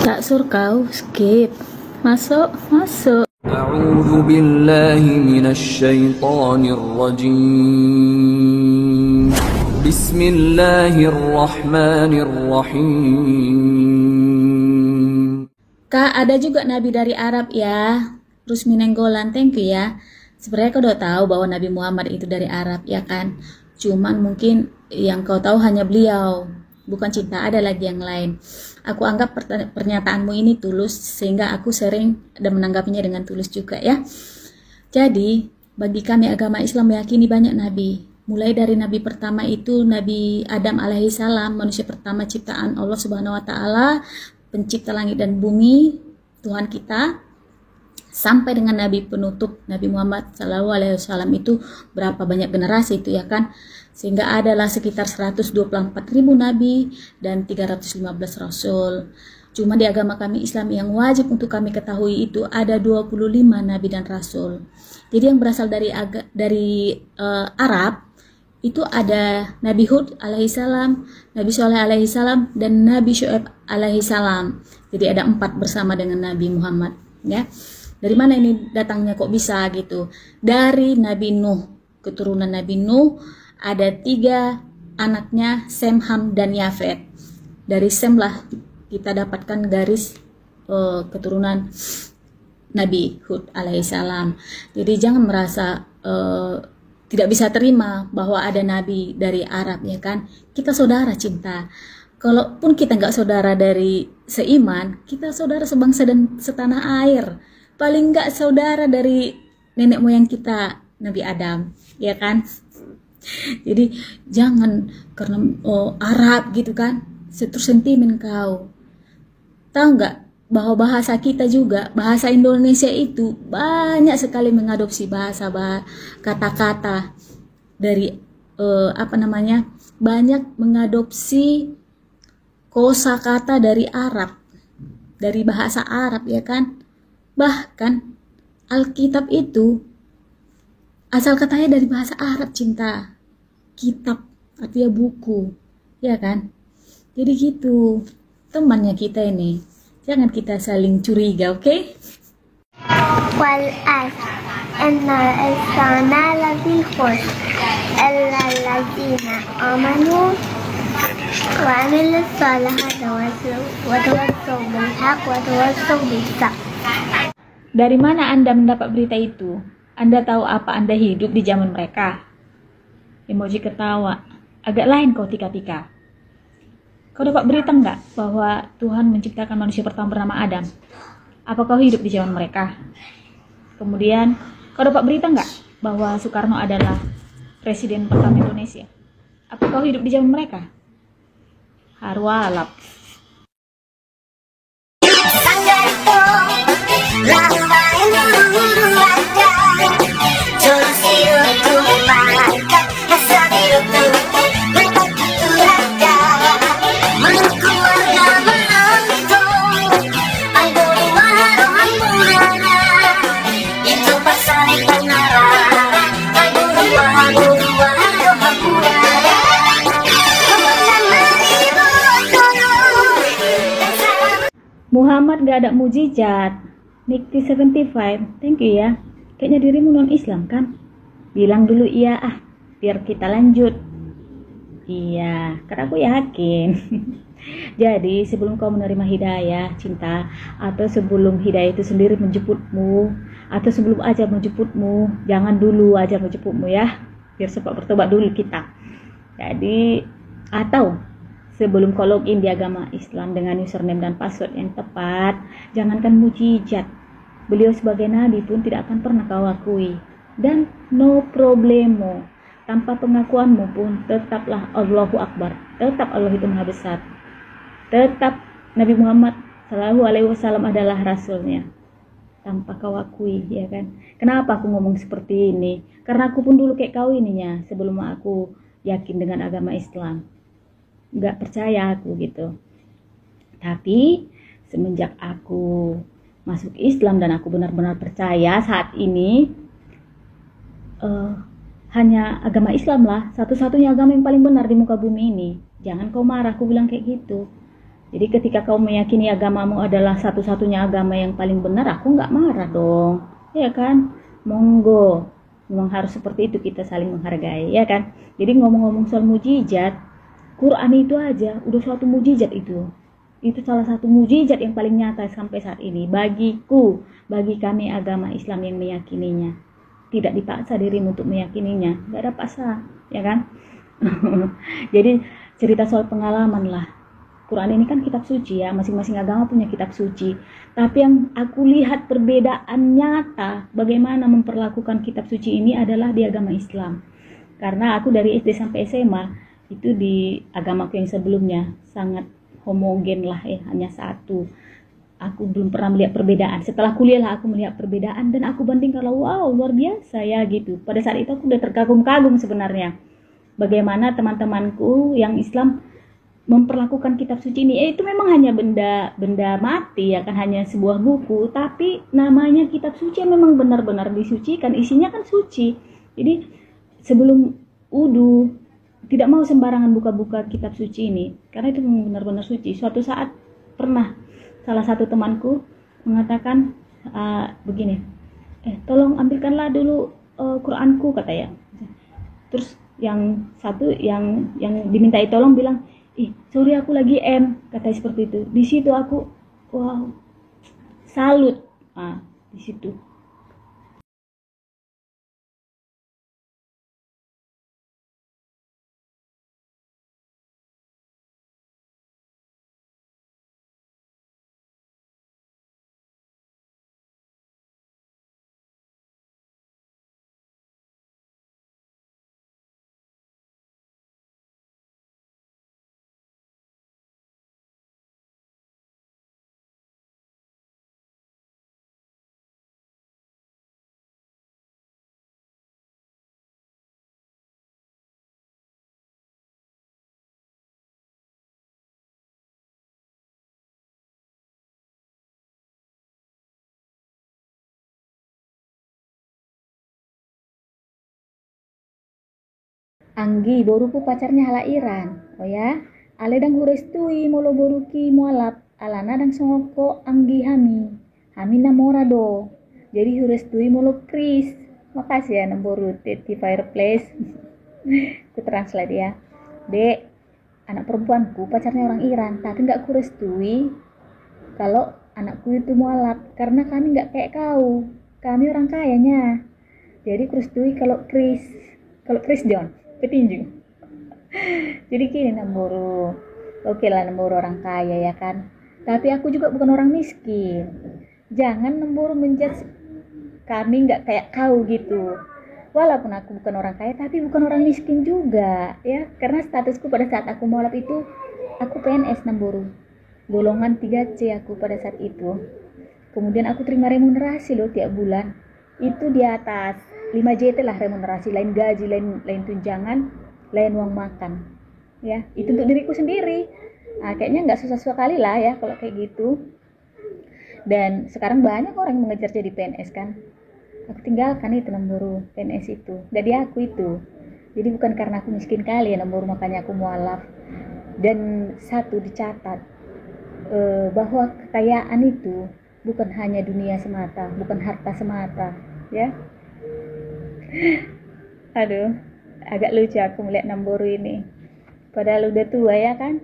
Tak sur kau, skip. Masuk, masuk. أعوذ بالله من الشيطان الرجيم بسم الله الرحمن الرحيم. Kak, ada juga nabi dari Arab ya. Rusmi Nenggolan, thank you ya. Sebenarnya kau udah tahu bahwa Nabi Muhammad itu dari Arab, ya kan? Cuman mungkin yang kau tahu hanya beliau. Bukan cinta, ada lagi yang lain. Aku anggap pernyataanmu ini tulus, sehingga aku sering dan menanggapinya dengan tulus juga ya. Jadi, bagi kami agama Islam meyakini banyak nabi. Mulai dari nabi pertama itu Nabi Adam alaihissalam, manusia pertama ciptaan Allah Subhanahu wa taala, pencipta langit dan bumi, Tuhan kita, sampai dengan nabi penutup Nabi Muhammad SAW itu berapa banyak generasi itu ya kan, sehingga adalah sekitar 124.000 nabi dan 315 rasul. Cuma di agama kami Islam yang wajib untuk kami ketahui itu ada 25 nabi dan rasul. Jadi yang berasal dari Arab itu ada Nabi Hud alaihissalam, Nabi Shaleh alaihissalam, dan Nabi Syuaib alaihissalam. Jadi ada 4 bersama dengan Nabi Muhammad ya. Dari mana ini datangnya kok bisa gitu? Dari Nabi Nuh, keturunan Nabi Nuh ada 3 anaknya, Sem, Ham, dan Yafet. Dari Sem lah kita dapatkan garis keturunan Nabi Hud alaihissalam. Jadi jangan merasa tidak bisa terima bahwa ada nabi dari Arab ya kan. Kita saudara cinta. Kalaupun kita nggak saudara dari seiman, kita saudara sebangsa dan setanah air. Paling nggak saudara dari nenek moyang kita, Nabi Adam, ya kan? Jadi jangan karena Arab gitu kan, terus sentimen kau. Tahu nggak bahwa bahasa kita juga, bahasa Indonesia itu banyak sekali mengadopsi kata-kata dari banyak mengadopsi kosakata dari Arab, dari bahasa Arab ya kan. Bahkan Alkitab itu asal katanya dari bahasa Arab cinta. Kitab artinya buku, ya kan? Jadi gitu, temannya kita ini. Jangan kita saling curiga, oke? Okay? Wal inna insana lafi khusr illa allazina amanu wa amilus salihati wa tawassaw bil haqq wa tawassaw bis sabr. Dari mana Anda mendapat berita itu? Anda tahu apa Anda hidup di zaman mereka? Emoji ketawa. Agak lain kau tika-tika. Kau dapat berita enggak bahwa Tuhan menciptakan manusia pertama bernama Adam? Apa kau hidup di zaman mereka? Kemudian, kau dapat berita enggak bahwa Soekarno adalah presiden pertama Indonesia? Apa kau hidup di zaman mereka? Harwalap. Muhammad gak ada mujizat. Nikti 75, thank you ya. Kayaknya dirimu non-Islam kan? Bilang dulu iya biar kita lanjut. Iya, karena aku yakin. Jadi sebelum kau menerima hidayah cinta, atau sebelum hidayah itu sendiri menjemputmu, atau sebelum ajar menjemputmu, jangan dulu ajar menjemputmu ya. Biar sempat bertobat dulu kita. Jadi, atau sebelum kau login di agama Islam dengan username dan password yang tepat, jangankan mujizat, beliau sebagai nabi pun tidak akan pernah kau akui. Dan no problemo, tanpa pengakuanmu pun tetaplah Allahu Akbar, tetap Allah itu Maha Besar, tetap Nabi Muhammad SAW adalah rasulnya, tanpa kau akui, ya kan? Kenapa aku ngomong seperti ini? Karena aku pun dulu kayak kau ininya, sebelum aku yakin dengan agama Islam. Nggak percaya aku gitu. Tapi semenjak aku masuk Islam dan aku benar-benar percaya saat ini, hanya agama Islam lah satu-satunya agama yang paling benar di muka bumi ini. Jangan kau marah aku bilang kayak gitu. Jadi ketika kau meyakini agamamu adalah satu-satunya agama yang paling benar, aku nggak marah dong, ya kan? Monggo, memang harus seperti itu, kita saling menghargai, ya kan? Jadi ngomong-ngomong soal mujizat, Quran itu aja udah suatu mujizat itu. Itu salah satu mujizat yang paling nyata sampai saat ini bagiku, bagi kami agama Islam yang meyakininya. Tidak dipaksa dirimu untuk meyakininya, nggak ada paksa, ya kan? Jadi cerita soal pengalaman lah. Quran ini kan kitab suci ya, masing-masing agama punya kitab suci. Tapi yang aku lihat perbedaan nyata bagaimana memperlakukan kitab suci ini adalah di agama Islam. Karena aku dari SD sampai SMA itu di agamaku yang sebelumnya sangat homogen lah ya, hanya satu. Aku belum pernah melihat perbedaan. Setelah kuliah lah aku melihat perbedaan dan aku banding kalau wow luar biasa ya gitu. Pada saat itu aku udah terkagum-kagum sebenarnya. Bagaimana teman-temanku yang Islam memperlakukan kitab suci ini, itu memang hanya benda mati ya kan, hanya sebuah buku, tapi namanya kitab suci memang benar-benar disucikan, isinya kan suci. Jadi sebelum wudu tidak mau sembarangan buka-buka kitab suci ini, karena itu memang benar-benar suci. Suatu saat pernah salah satu temanku mengatakan begini, tolong ambilkanlah dulu Quranku katanya. Terus yang satu yang dimintai tolong bilang, sorry aku lagi katanya seperti itu. Di situ aku wow, salut. Di situ. Anggi boruku pacarnya halairan. Oh ya, ale dang hurestui molo boruki mualap, alana dang songoko anggi hami. Hami namora do. Jadi hurestui molo Chris. Makasih ya nomboru di fireplace. Ku translate ya. Dek, anak perempuanku pacarnya orang Iran, tapi nggak kurestui kalau anakku itu mualaf karena kami nggak kayak kau. Kami orang kayanya. Jadi kurestui kalau Chris John petinju. Jadi gini Namburu, oke lah Namburu orang kaya ya kan, tapi aku juga bukan orang miskin. Jangan Namburu menjudge kami nggak kayak kau gitu. Walaupun aku bukan orang kaya, tapi bukan orang miskin juga ya, karena statusku pada saat aku mualaf itu aku PNS Namburu, golongan 3C aku pada saat itu. Kemudian aku terima remunerasi loh tiap bulan, itu di atas 5 JT lah remunerasi, lain gaji, lain tunjangan, lain uang makan ya, itu untuk diriku sendiri. Kayaknya nggak susah-susah kali lah ya kalau kayak gitu. Dan sekarang banyak orang yang mengejar jadi PNS kan, aku tinggalkan itu Namburu PNS itu, jadi aku itu. Jadi bukan karena aku miskin kali ya Namburu makanya aku mualaf. Dan satu dicatat bahwa kekayaan itu bukan hanya dunia semata, bukan harta semata ya. Aduh, agak lucu aku melihat Namburu ini. Padahal udah tua ya kan.